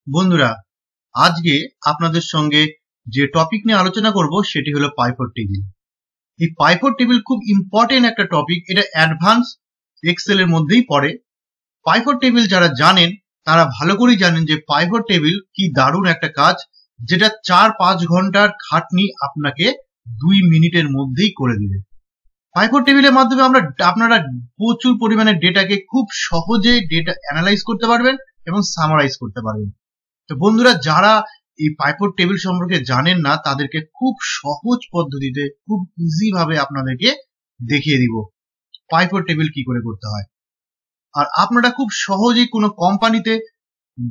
বন্ধুরা, আজকে আপনাদের সঙ্গে যে টপিক নিয়ে আলোচনা করব সেটি হলো পাইভট টেবিল। এই পাইভট টেবিল খুব ইম্পর্টেন্ট একটা টপিক। এটা অ্যাডভান্স এক্সেল এর মধ্যেই পড়ে। পাইভট টেবিল যারা জানেন তারা ভালো করেই জানেন যে পাইভট টেবিল কি দারুণ একটা কাজ, যেটা 4-5 ঘন্টার খাটনি আপনাকে 2 মিনিটের মধ্যেই করে দিবে। পাইভট টেবিলের মাধ্যমে আপনারা প্রচুর পরিমাণে ডেটাকে খুব সহজে ডেটা অ্যানালাইজ করতে পারবেন এবং সামারাইজ করতে পারবেন। তো বন্ধুরা, যারা এই পাইভট টেবিল সম্পর্কে জানেন না তাদেরকে খুব সহজ পদ্ধতিতে খুব ইজি ভাবে আপনাদেরকে দেখিয়ে দিব পাইভট টেবিল কি করে করতে হয়। আর আপনারা খুব সহজেই কোনো কোম্পানিতে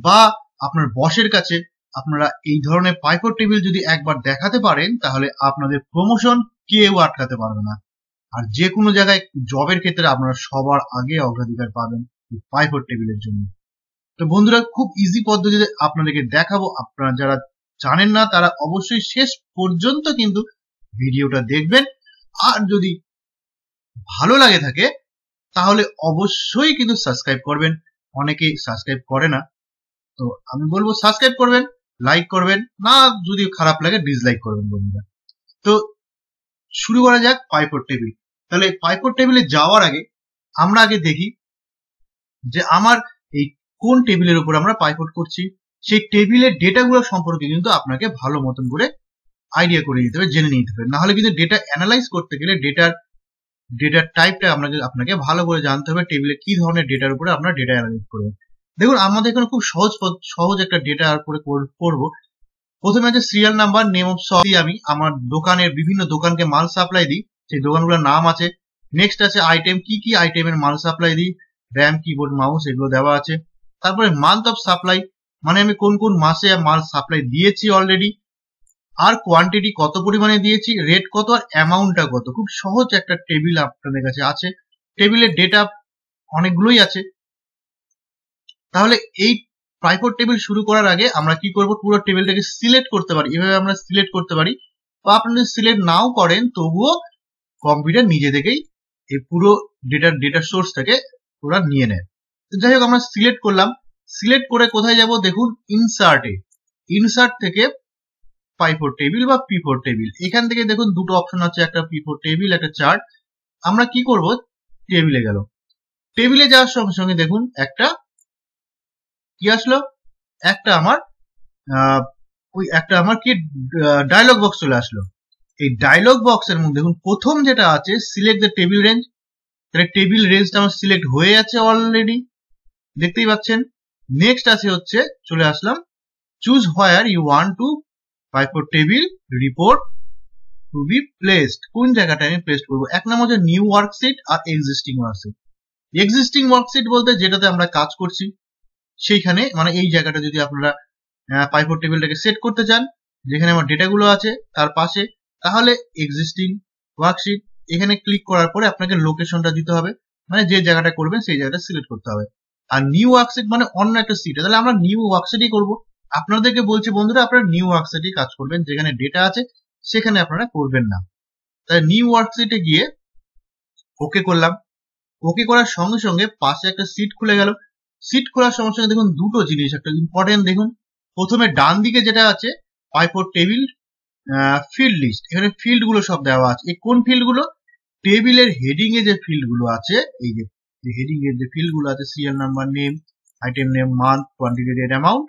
বা আপনার বসের কাছে আপনারা এই ধরনের পাইভট টেবিল যদি একবার দেখাতে পারেন তাহলে আপনাদের প্রমোশন কেউ আটকাতে পারবে না। আর যে কোনো জায়গায় জবের ক্ষেত্রে আপনারা সবার আগে অগ্রাধিকার পাবেন পাইভট টেবিলের জন্য। তো বন্ধুরা, খুব ইজি পদ্ধতিতে আপনাদেরকে দেখাবো। আপনারা যারা জানেন না তারা অবশ্যই শেষ পর্যন্ত কিন্তু ভিডিওটা দেখবেন। আর যদি ভালো লাগে থাকে তাহলে অবশ্যই কিন্তু সাবস্ক্রাইব করবেন। অনেকেই সাবস্ক্রাইব করে না, তো আমি বলবো সাবস্ক্রাইব করবেন, লাইক করবেন না, যদি খারাপ লাগে ডিসলাইক করবেন বন্ধুরা। তো শুরু করা যাক পাইভট টেবিল। তাহলে পাইভট টেবিলে যাওয়ার আগে আমরা আগে দেখি যে আমার এই কোন টেবিলের উপর আমরা পাইভট করছি। সেই টেবিলের ডেটাগুলো সম্পর্কে কিন্তু আপনাকে ভালো মতন করে আইডিয়া করে নিতে হবে, জেনে নিতে হবে। নাহলে কিন্তু ডেটা অ্যানালাইজ করতে গেলে ডেটার টাইপটা আপনাকে ভালো করে জানতে হবে, টেবিলে কি ধরনের ডেটার উপরে আপনারা ডেটা অ্যানালাইজ করবেন। দেখুন, আমাদের এখানে খুব সহজ একটা ডেটা উপরে করব। প্রথমে আছে serial number, name of shop. আমি আমার দোকানের বিভিন্ন দোকানকে মাল সাপ্লাই দিই, সেই দোকানগুলোর নাম আছে। নেক্সট আছে আইটেম, কি কি আইটেমের মাল সাপ্লাই দিই, র্যাম, কিবোর্ড, মাউস এগুলো দেওয়া আছে। তারপরে মান্থ অফ সাপ্লাই, মানে আমি কোন কোন মাসে মাল সাপ্লাই দিয়েছি অলরেডি, আর কোয়ান্টিটি কত পরিমাণে দিয়েছি, রেট কত, আর অ্যামাউন্টটা কত। খুব সহজ একটা টেবিল আপনাদের কাছে আছে। টেবিলের ডেটা অনেকগুলোই আছে। তাহলে এই পাইভট টেবিল শুরু করার আগে আমরা কি করব, পুরো টেবিলটাকে সিলেক্ট করতে পারি। এভাবে আমরা সিলেক্ট করতে পারি, বা আপনি যদি সিলেক্ট নাও করেন তবুও কম্পিউটার নিজে থেকেই এই পুরো ডেটা সোর্স থেকে ওরা নিয়ে নেয়। যাই হোক, আমরা সিলেক্ট করলাম। সিলেক্ট করে কোথায় যাব, দেখুন ইনসার্ট থেকে পাইভট টেবিল বা পিভট টেবিল। এখান থেকে দেখুন দুটো অপশন আছে, একটা পিভট টেবিল, একটা চার্ট। আমরা কি করব, টেবিলে গেল। টেবিলে যাওয়ার সঙ্গে সঙ্গে দেখুন একটা কি আসলো, একটা আমার কি ডায়লগ বক্স চলে আসলো। এই ডায়লগ বক্সের মধ্যে দেখুন প্রথম যেটা আছে সিলেক্ট দ্য টেবিল রেঞ্জ। তাহলে টেবিল রেঞ্জটা আমার সিলেক্ট হয়ে আছে অলরেডি, দেখতেই পাচ্ছেন। নেক্সট আছে হচ্ছে, চলে আসলাম, choose where you want to pivot table report to be placed. কোন জায়গাটা আমি প্লেসড করবো। এক নাম হচ্ছে নিউ ওয়ার্কশিট আর এক্সিস্টিং ওয়ার্কশিট। এক্সিস্টিং ওয়ার্কশিট বলতে যেটাতে আমরা কাজ করছি সেইখানে, মানে এই জায়গাটা যদি আপনারা পাইভট টেবিলটাকে সেট করতে চান যেখানে আমার ডেটাগুলো আছে তার পাশে, তাহলে এক্সিস্টিং ওয়ার্কশিট এখানে ক্লিক করার পরে আপনাকে লোকেশনটা দিতে হবে, মানে যে জায়গাটা করবেন সেই জায়গাটা সিলেক্ট করতে হবে। আর নিউ ওয়ার্কশিট মানে অন্য একটা সিট, তাহলে আমরা নিউ ওয়ার্কশিটই করব। আপনাদেরকে বলছি বন্ধুরা, আপনারা নিউ ওয়ার্কশিটই কাজ করবেন, যেখানে ডেটা আছে সেখানে আপনারা করবেন না। তাহলে নিউ ওয়ার্কশিটে গিয়ে ওকে করলাম। ওকে করার সঙ্গে সঙ্গে পাশে একটা সিট খুলে গেল। সিট খোলার সঙ্গে সঙ্গে দেখুন দুটো জিনিস একটা ইম্পর্টেন্ট। দেখুন প্রথমে ডান দিকে যেটা আছে পাইভট টেবিল ফিল্ড লিস্ট, এখানে ফিল্ড গুলো সব দেওয়া আছে। এই কোন ফিল্ড গুলো, টেবিলের হেডিং এ যে ফিল্ড গুলো আছে, এই যে হেডিং এর যে ফিল্ড গুলো আছে, serial number, name, item name, month, quantity, rate, amount,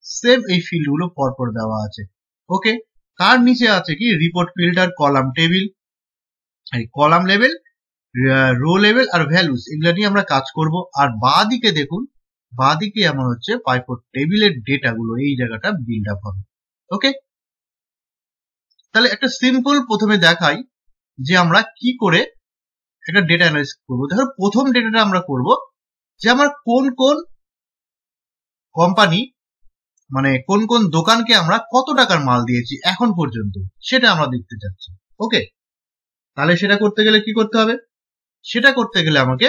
same এই ফিল্ড গুলো পরপর দেওয়া আছে। ওকে, তার নিচে আছে কি report filter, column table, column level, row level আর ভ্যালুস, এগুলো নিয়ে আমরা কাজ করব। আর বাঁ দিকে দেখুন, বাঁ দিকে আমার হচ্ছে পাইভট টেবিলের ডেটা গুলো এই জায়গাটা বিল্ড আপ হবে। ওকে, তাহলে একটা সিম্পল প্রথমে দেখাই যে আমরা কি করে একটা ডেটা অ্যানালাইজ করবো। দেখো, প্রথম ডেটাটা আমরা করব যে আমার কোন কোন কোম্পানি, মানে কোন কোন দোকানকে আমরা কত টাকার মাল দিয়েছি এখন পর্যন্ত, সেটা আমরা দেখতে চাচ্ছি। ওকে, তাহলে সেটা করতে গেলে কি করতে হবে, সেটা করতে গেলে আমাকে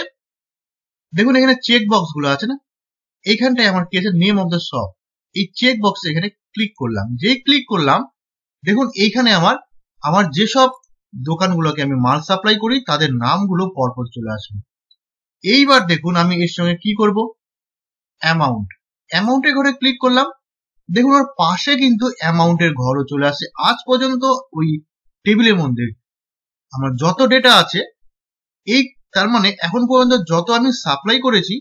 দেখুন এখানে চেক বক্স গুলো আছে না, এইখানটায় আমার কি আছে, নেম অফ দ্য শপ। এই চেক বক্সে এখানে ক্লিক করলাম। যেই ক্লিক করলাম দেখুন এইখানে আমার যেসব দোকানগুলোকে আমি মাল সাপ্লাই করি তাদের নামগুলো পরপর চলে আসবে। এইবার দেখুন আমি এর সঙ্গে কি করব, অ্যামাউন্ট, অ্যামাউন্টের ঘরে ক্লিক করলাম, দেখুন ওর পাশে কিন্তু অ্যামাউন্টের ঘরও চলে আসছে। আজ পর্যন্ত ওই টেবিলের মধ্যে আমার যত ডেটা আছে, এই তার মানে এখন পর্যন্ত যত আমি সাপ্লাই করেছি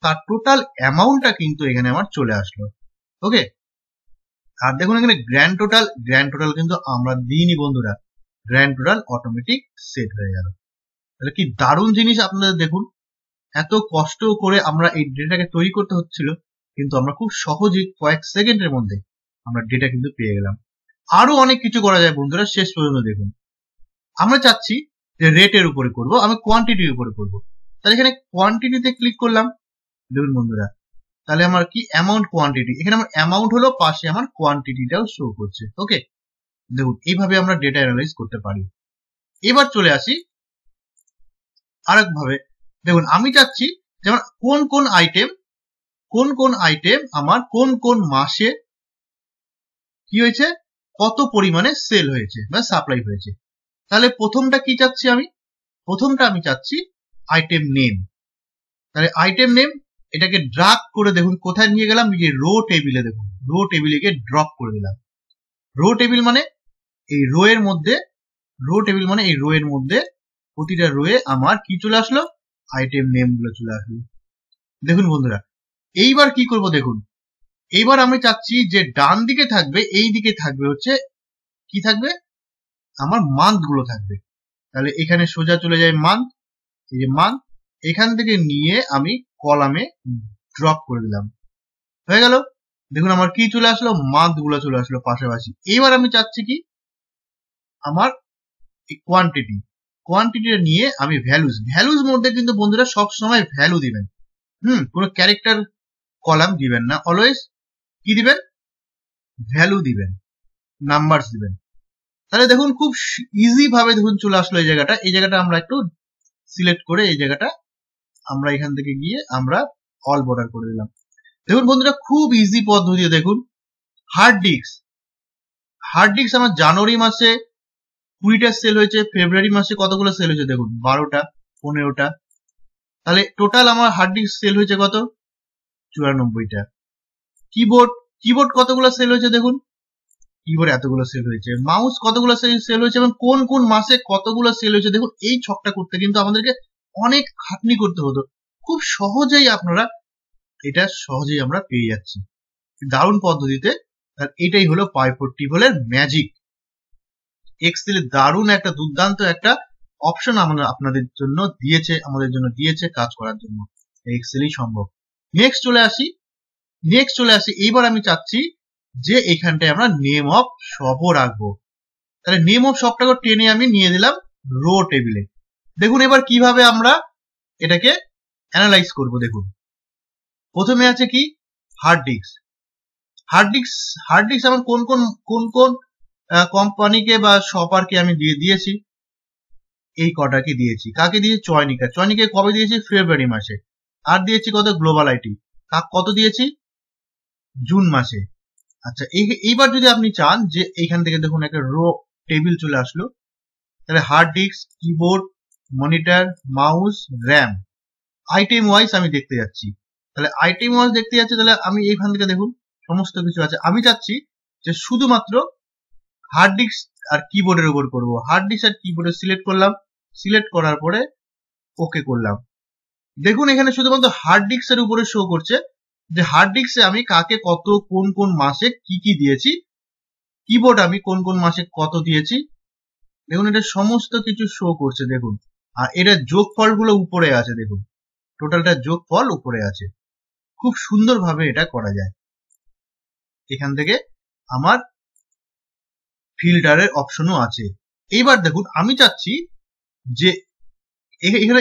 তার টোটাল অ্যামাউন্টটা কিন্তু এখানে আমার চলে আসলো। ওকে, আর দেখুন এখানে গ্র্যান্ড টোটাল কিন্তু আমরা দিইনি বন্ধুরা, গ্র্যান্ড টোটাল অটোমেটিক সেট হয়ে গেল। তাহলে কি দারুণ জিনিস আপনাদের দেখুন, এত কষ্ট করে আমরা এই ডেটাটাকে তৈরি করতে হচ্ছিল, কিন্তু আমরা খুব সহজেই কয়েক সেকেন্ডের মধ্যে আমরা ডেটা কিন্তু পেয়ে গেলাম। আরো অনেক কিছু করা যায় বন্ধুরা, শেষ পর্যন্ত দেখুন। আমরা চাচ্ছি যে রেটের উপরে করব, আমি কোয়ান্টিটির উপরে করব, তাহলে এখানে কোয়ান্টিটিতে ক্লিক করলাম। দেখুন বন্ধুরা, তাহলে আমার কি অ্যামাউন্ট কোয়ান্টিটি, এখানে আমার অ্যামাউন্ট হলো, পাশে আমার কোয়ান্টিটিটাও শো করছে। ওকে, দেখুন এইভাবে আমরা ডেটা অ্যানালাইজ করতে পারি। এবার চলে আসি আরেকভাবে। দেখুন আমি চাচ্ছি যেমন কোন কোন আইটেম আমার কোন মাসে কি হয়েছে, কত পরিমাণে সেল হয়েছে বা সাপ্লাই হয়েছে। তাহলে প্রথমটা কি চাচ্ছি আমি, প্রথমটা আমি চাচ্ছি আইটেম নেম। তাহলে আইটেম নেম এটাকে ড্রাগ করে দেখুন কোথায় নিয়ে গেলাম, যে রো টেবিলে, দেখুন রো টেবিলে গিয়ে ড্রপ করে দিলাম। রো টেবিল মানে এই রো এর মধ্যে, রো টেবিল মানে এই রো এর মধ্যে প্রতিটা রোয়ে আমার কি চলে আসলো, আইটেম নেম গুলো চলে আসলো। দেখুন বন্ধুরা, এইবার কি করব দেখুন, এইবার আমি চাচ্ছি যে ডান দিকে থাকবে, এই দিকে থাকবে হচ্ছে কি থাকবে, আমার মান্থ গুলো থাকবে। তাহলে এখানে সোজা চলে যায় মান্থ, এই যে মান্থ, এখান থেকে নিয়ে আমি কলামে ড্রপ করে দিলাম, হয়ে গেল। দেখুন আমার কি চলে আসলো, মান্থ গুলো চলে আসলো পাশাপাশি। এইবার আমি চাচ্ছি কি, আমার কোয়ান্টিটিটা নিয়ে আমি ভ্যালুজ মধ্যে কিন্তু বন্ধুরা সব সময় ভ্যালু দিবেন, কোনো ক্যারেক্টার কলাম দিবেন না, অলওয়েজ কি দিবেন, ভ্যালু দিবেন, নাম্বারস দিবেন। তাহলে দেখুন খুব ইজি ভাবে দেখুন চলে আসলো এই জায়গাটা। এই জায়গাটা আমরা একটু সিলেক্ট করে এই জায়গাটা আমরা এখান থেকে গিয়ে আমরা অল বর্ডার করে দিলাম। দেখুন বন্ধুরা খুব ইজি পদ্ধতি। দেখুন হার্ড ডিস্ক আমার জানুয়ারি মাসে 20টা সেল হয়েছে, ফেব্রুয়ারি মাসে কতগুলো সেল হয়েছে দেখুন 12টা 15টা, তাহলে টোটাল আমার হার্ড ডিস্ক সেল হয়েছে কত, 94টা। কিবোর্ড কতগুলো সেল হয়েছে দেখুন, কিবোর্ড এতগুলো সেল হয়েছে। মাউস কতগুলো সেল হয়েছে এবং কোন মাসে কতগুলো সেল হয়েছে। দেখুন এই ছকটা করতে কিন্তু আমাদেরকে অনেক খাটনি করতে হতো, খুব সহজেই আপনারা এটা সহজেই আমরা পেয়ে যাচ্ছি দারুণ পদ্ধতিতে। আর এটাই হলো PivotTable এর ম্যাজিক। এক্সেলে দারুণ একটা দুর্দান্ত একটা অপশন আপনাদের জন্য দিয়েছে, আমাদের জন্য দিয়েছে কাজ করার জন্য, এক্সেলই সম্ভব। নেক্সট চলে আসি। এইবার আমি চাচ্ছি যে এখানটায় আমরা নেম অফ শপও রাখবো। তাহলে নেম অফ শপটাকে টেনে আমি নিয়ে দিলাম রো টেবিলে। দেখুন এবার কিভাবে আমরা এটাকে অ্যানালাইজ করব। দেখুন প্রথমে আছে কি, হার্ড ডিস্ক আমার কোন কোম্পানিকে বা শপারকে আমি দিয়েছি, এই কটাকে দিয়েছি। কাকে দিয়েছি, চয়নিকা কবে দিয়েছি, ফেব্রুয়ারি মাসে। আর দিয়েছি কত, গ্লোবাল আইটি, কত দিয়েছি, জুন মাসে। আচ্ছা এইবার যদি আপনি চান যে এইখান থেকে দেখুন একটা রো টেবিল চলে আসলো, তাহলে hard disk, keyboard, monitor, mouse, RAM, item wise আমি দেখতে যাচ্ছি। তাহলে আইটেম ওয়াইজ দেখতে যাচ্ছি, তাহলে আমি এইখান থেকে দেখুন সমস্ত কিছু আছে। আমি চাচ্ছি যে শুধুমাত্র হার্ড ডিস্ক আর কিবোর্ডের উপর করব। হার্ড ডিস্ক আর কিবোর্ডে সিলেক্ট করলাম, সিলেক্ট করার পরে ওকে করলাম। দেখুন এখানে শুধুমাত্র হার্ড ডিস্কের উপরে শো করছে যে হার্ড ডিস্কে আমি কাকে কত কোন মাসে কি দিয়েছি, কিবোর্ড আমি কোন মাসে কত দিয়েছি। দেখুন এটা সমস্ত কিছু শো করছে দেখুন। আর এটা যোগফল গুলো উপরে আছে, দেখুন টোটালটা যোগফল উপরে আছে। খুব সুন্দরভাবে এটা করা যায়। এখান থেকে আমার ফিল্টারের অপশনও আছে। এইবার দেখুন আমি চাচ্ছি যে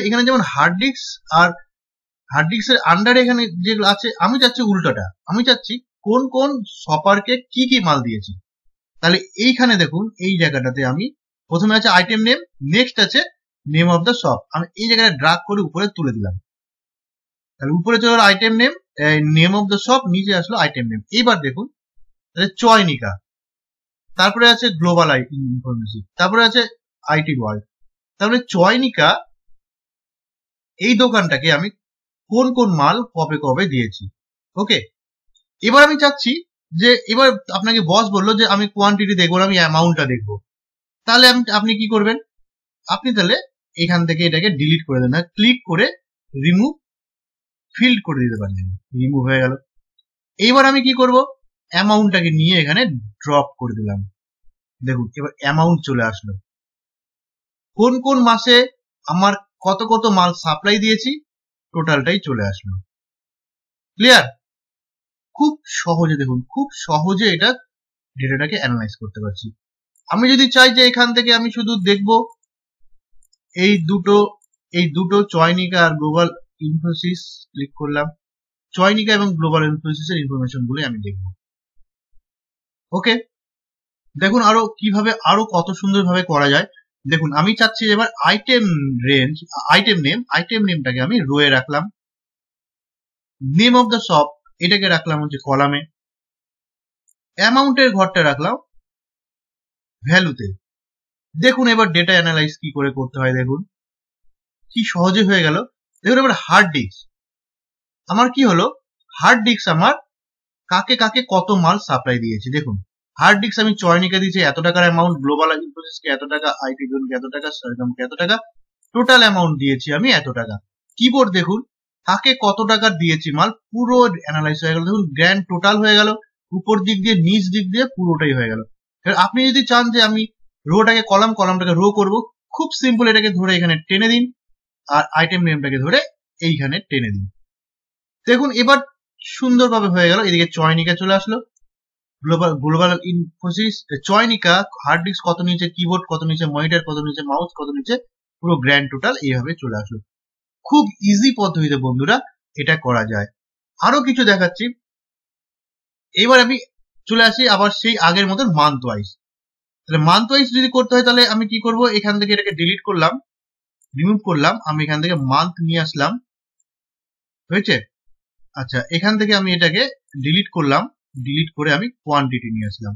এখানে যেমন হার্ড ডিস্কের আন্ডারে এখানে যেগুলো আছে, আমি চাচ্ছি উল্টোটা। আমি চাচ্ছি কোন শপারকে কি মাল দিয়েছি। তাহলে এইখানে দেখুন এই জায়গাটাতে আমি প্রথমে আছে আইটেম নেম, নেক্সট আছে নেম অফ দ্য শপ। আমি এই জায়গাটা ড্রাগ করে উপরে তুলে দিলাম, তাহলে উপরে চলে গেল item name of the shop, নিচে আসলো আইটেম নেম। এইবার দেখুন তাহলে চয়নিকা, তারপরে আছে গ্লোবাল ইনফরমেশন, তারপরে আছে আইটি ওয়ার্ল্ড। তাহলে চয়নিকা এই দোকানটাকে আমি কোন মাল কবে দিয়েছি। ওকে, এবার আমি চাচ্ছি যে এবার আপনাকে বস বললো যে আমি কোয়ান্টিটি দেখবো না, আমি অ্যামাউন্টটা দেখবো। তাহলে আপনি কি করবেন, আপনি তাহলে এখান থেকে এটাকে ডিলিট করে দেন, ক্লিক করে রিমুভ ফিল্ড করে দিতে পারেন, রিমুভ হয়ে গেল। এইবার আমি কি করব, অ্যামাউন্টটাকে নিয়ে এখানে ড্রপ করে দিলাম। দেখুন এবার অ্যামাউন্ট চলে আসলো, কোন কোন মাসে আমার কত কত মাল সাপ্লাই দিয়েছি টোটালটাই চলে আসলো। ক্লিয়ার? খুব সহজে, দেখুন খুব সহজে এটা ডেটাটাকে অ্যানালাইজ করতে পারছি। আমি যদি চাই যে এখান থেকে আমি শুধু দেখব এই দুটো চয়নিকা আর গ্লোবাল ইনফোসিস, ক্লিক করলাম, চয়নিকা এবং গ্লোবাল ইনফোসিস এর ইনফরমেশন গুলো আমি দেখব। ওকে, দেখুন আরো কিভাবে আরো কত সুন্দর ভাবে করা যায়। দেখুন আমি চাচ্ছি এবার আইটেম রেঞ্জ, আইটেম নেমটাকে আমি রোয়ে রাখলাম, নেম অফ দ্য শপ এটাকে রাখলাম হচ্ছে কলামে, অ্যামাউন্টের ঘরটা রাখলাম ভ্যালুতে। দেখুন এবার ডেটা অ্যানালাইজ কি করে করতে হয়, দেখুন কি সহজে হয়ে গেল। দেখুন এবার হার্ড ডিস্ক, আমার কি হলো, হার্ড ডিস্ক আমার কাকে কাকে কত মাল সাপ্লাই দিয়েছে। দেখুন হার্ড ডিস্ক আমি চয়নিকা দিয়েছি এত টাকার অ্যামাউন্ট, গ্লোবাল ইনফোসিসকে এত টাকা, আইটি জোনকে এত টাকা, সারগামকে এত টাকা, টোটাল অ্যামাউন্ট দিয়েছি আমি এত টাকা। কিবোর্ড দেখুন কাকে কত টাকার দিয়েছি মাল, পুরো অ্যানালাইজ হয়ে গেল। দেখুন গ্র্যান্ড টোটাল হয়ে গেল, উপর দিক দিয়ে নিচ দিক দিয়ে পুরোটাই হয়ে গেল। আপনি যদি চান যে আমি রোটাকে কলাম, কলামটাকে রো করব, খুব সিম্পল, এটাকে ধরে এখানে টেনে দিন আর আইটেম নেমটাকে ধরে এইখানে টেনে দিন। দেখুন এবার সুন্দরভাবে হয়ে গেল। এদিকে চয়নিকা চলে আসলো, global Infosys, Chayanika, hard disk কত নিচে, কিবোর্ড কত নিচে, মনিটর কত নিচে, মাউস কত নিচে, পুরো গ্র্যান্ড টোটাল এইভাবে চলে আসলো। খুব ইজি পদ্ধতিতে বন্ধুরা এটা করা যায়। আরো কিছু দেখাচ্ছি। এবার আমি চলে আসি আবার সেই আগের মতন মান্থ ওয়াইজ। তাহলে মান্থ ওয়াইজ যদি করতে হয় তাহলে আমি কি করব, এখান থেকে এটাকে ডিলিট করলাম, রিমুভ করলাম, আমি এখান থেকে মান্থ নিয়ে আসলাম, হয়েছে? আচ্ছা এখান থেকে আমি এটাকে ডিলিট করলাম, ডিলিট করে আমি কোয়ান্টিটি নিয়ে আসলাম।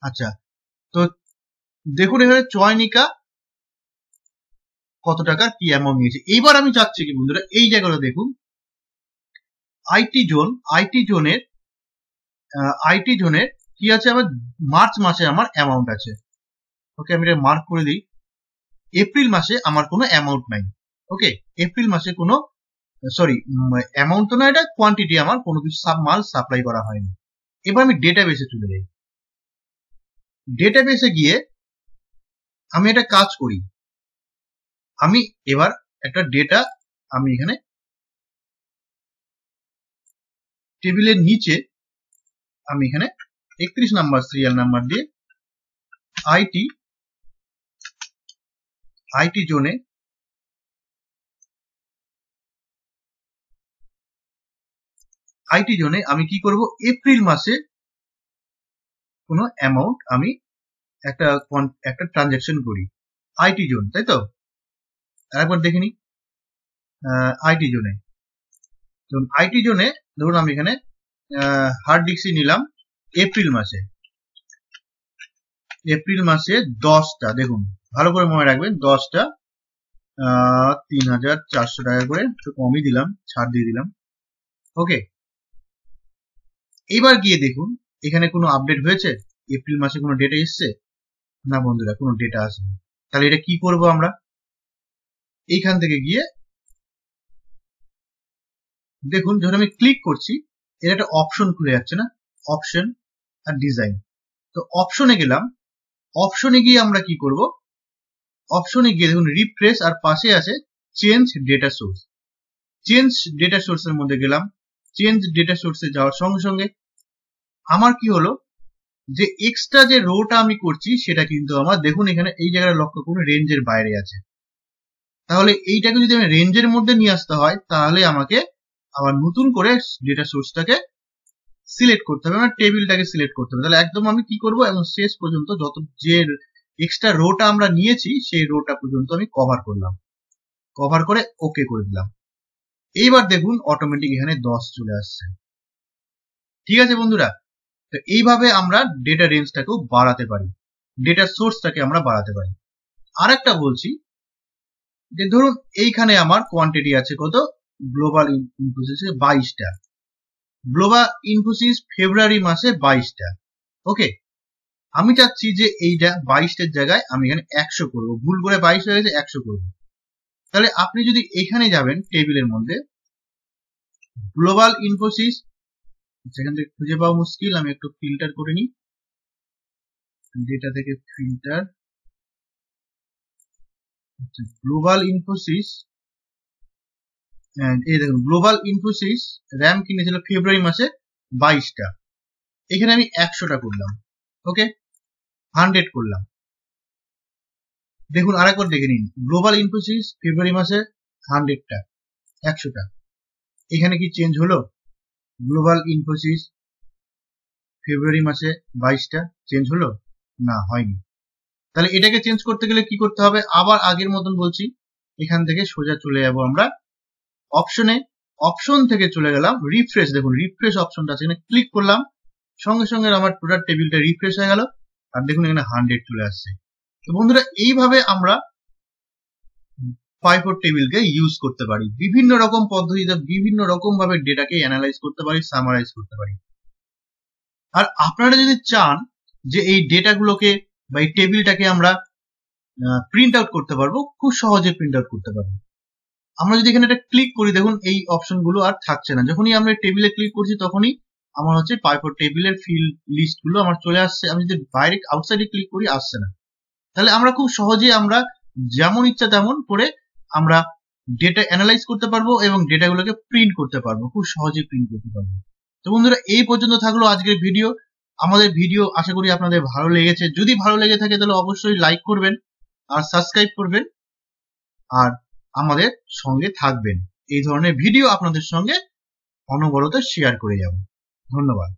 আচ্ছা তো দেখুন এখানে চয়নিকা কত টাকা কি অ্যামাউন্ট নিয়েছে। এইবার আমি চাচ্ছি কি বন্ধুরা, এই জায়গাটা দেখুন আইটি জোনের কি আছে, আমার মার্চ মাসে আমার অ্যামাউন্ট আছে। ওকে আমি এটা মার্ক করে দিই। এপ্রিল মাসে আমার কোনো অ্যামাউন্ট নাই। ওকে এপ্রিল মাসে কোনো, সরি অ্যামাউন্ট তো না, এটা কোয়ান্টিটি, আমার কোনো কিছু মাল সাপ্লাই করা হয়নি। এবার আমি ডেটাবেসে চলে যাই, ডেটাবেসে গিয়ে আমি একটা কাজ করি, আমি এবার একটা ডেটা আমি এখানে টেবিলের নিচে আমি এখানে 31 নাম্বার সিরিয়াল নাম্বার দিয়ে আইটি জোনে আমি কি করব, এপ্রিল মাসে কোনো অ্যামাউন্ট আমি একটা ট্রানজাকশন করি আইটি জোন, তাই তো? আরেকবার দেখে নিই আইটি জোনে। ধরুন আমি এখানে হার্ড ডিস্ক নিলাম এপ্রিল মাসে 10টা, দেখুন ভালো করে মনে রাখবেন 10টা 3400 টাকা করে, একটু কমই দিলাম, ছাড় দিয়ে দিলাম। ওকে এবার গিয়ে দেখুন এখানে কোনো আপডেট হয়েছে, এপ্রিল মাসে কোনো ডেটা এসছে না বন্ধুরা, কোনো ডেটা আসেনি। তাহলে এটা কি করব, আমরা এইখান থেকে গিয়ে দেখুন যখন আমি ক্লিক করছি এর একটা অপশন খুলে যাচ্ছে না, অপশন আর ডিজাইন। তো অপশনে গেলাম, অপশনে গিয়ে আমরা কি করব, অপশনে গিয়ে দেখুন রিফ্রেশ আর পাশে আছে change data source. Change data সোর্সের মধ্যে গেলাম, চেঞ্জ ডেটা সোর্সে যাওয়ার সঙ্গে সঙ্গে আমার কি হলো, যে এক্সট্রা যে রোটা আমি করছি সেটা কিন্তু আমার, দেখুন এখানে এই জায়গায় লক্ষ্য করুন রেঞ্জের বাইরে আছে। তাহলে এইটাকে যদি আমি রেঞ্জের মধ্যে নিয়ে আসতে হয় তাহলে আমাকে আবার নতুন করে ডেটা সোর্সটাকে সিলেক্ট করতে হবে, আমার টেবিলটাকে সিলেক্ট করতে হবে। তাহলে একদম আমি কি করব, এবং শেষ পর্যন্ত যত যে এক্সট্রা রোটা আমরা নিয়েছি সেই রোটা পর্যন্ত আমি কভার করলাম, কভার করে ওকে করে দিলাম। এইবার দেখুন অটোমেটিক এখানে 10 চলে আসছে। ঠিক আছে বন্ধুরা, তো এইভাবে আমরা ডেটা রেঞ্জটাকেও বাড়াতে পারি, ডেটা সোর্সটাকে আমরা বাড়াতে পারি। আরেকটা বলছি যে ধরুন এইখানে আমার কোয়ান্টিটি আছে কত, গ্লোবাল ইনফোসিসে 22টা, গ্লোবাল ইনফোসিস ফেব্রুয়ারি মাসে 22টা। ওকে, আমি চাচ্ছি যে এইটা 22টার জায়গায় আমি এখানে 100 করব, ভুল করে 22 হয়ে গেছে, 100 করব। তাহলে আপনি যদি এখানে যাবেন টেবিলের মধ্যে গ্লোবাল ইনফোসিস, সেখান থেকে খুঁজে পাওয়া মুশকিল, আমি একটু ফিল্টার করে নিই, ডেটা থেকে ফিল্টার, গ্লোবাল ইনফোসিস, এই দেখুন গ্লোবাল ইনফোসিস র্যাম কিনেছিল ফেব্রুয়ারি মাসে 22টা, এখানে আমি 100টা করলাম। ওকে, 100 করলাম। দেখুন আরেকবার দেখে নিন, গ্লোবাল ইনফোসিস ফেব্রুয়ারি মাসে 100টা, 100টা, এখানে কি চেঞ্জ হলো? গ্লোবাল ইনফোসিস ফেব্রুয়ারি মাসে 22টা, চেঞ্জ হলো? না, হয়নি। তাহলে এটাকে চেঞ্জ করতে গেলে কি করতে হবে? আবার আগের মতন বলছি, এখান থেকে সোজা চলে যাব আমরা অপশনে, অপশন থেকে চলে গেলাম রিফ্রেশ, দেখুন রিফ্রেশ অপশনটা আছে, এখানে ক্লিক করলাম, সঙ্গে সঙ্গে আমার টোটাল টেবিলটা রিফ্রেশ হয়ে গেল, আর দেখুন এখানে 100 চলে আসছে। তো বন্ধুরা, এইভাবে আমরা পিভট টেবিলকে ইউজ করতে পারি, বিভিন্ন রকম পদ্ধতিতে বিভিন্ন রকম ভাবে ডেটাকে অ্যানালাইজ করতে পারি, সামারাইজ করতে পারি। আর আপনারা যদি চান যে এই ডেটাগুলোকে বা এই টেবিলটাকে আমরা প্রিন্ট আউট করতে পারবো, খুব সহজে প্রিন্ট আউট করতে পারবো। আমরা যদি এখানে একটা ক্লিক করি, দেখুন এই অপশনগুলো আর থাকছে না, যখনই আমরা টেবিলে ক্লিক করছি তখনই আমার হচ্ছে পিভট টেবিলের ফিল্ড লিস্ট গুলো আমার চলে আসছে। আমি যদি ডাইরেক্ট আউটসাইডে ক্লিক করি আসছে না। তাহলে আমরা খুব সহজে আমরা যেমন ইচ্ছা তেমন করে আমরা ডেটা অ্যানালাইজ করতে পারবো এবং ডেটাগুলোকে প্রিন্ট করতে পারবো, খুব সহজে প্রিন্ট করতে পারবো। তো বন্ধুরা, এই পর্যন্ত থাকলো আজকের ভিডিও। আমাদের ভিডিও আশা করি আপনাদের ভালো লেগেছে। যদি ভালো লেগে থাকে তাহলে অবশ্যই লাইক করবেন আর সাবস্ক্রাইব করবেন আর আমাদের সঙ্গে থাকবেন। এই ধরনের ভিডিও আপনাদের সঙ্গে অনবরত শেয়ার করে যাব। ধন্যবাদ।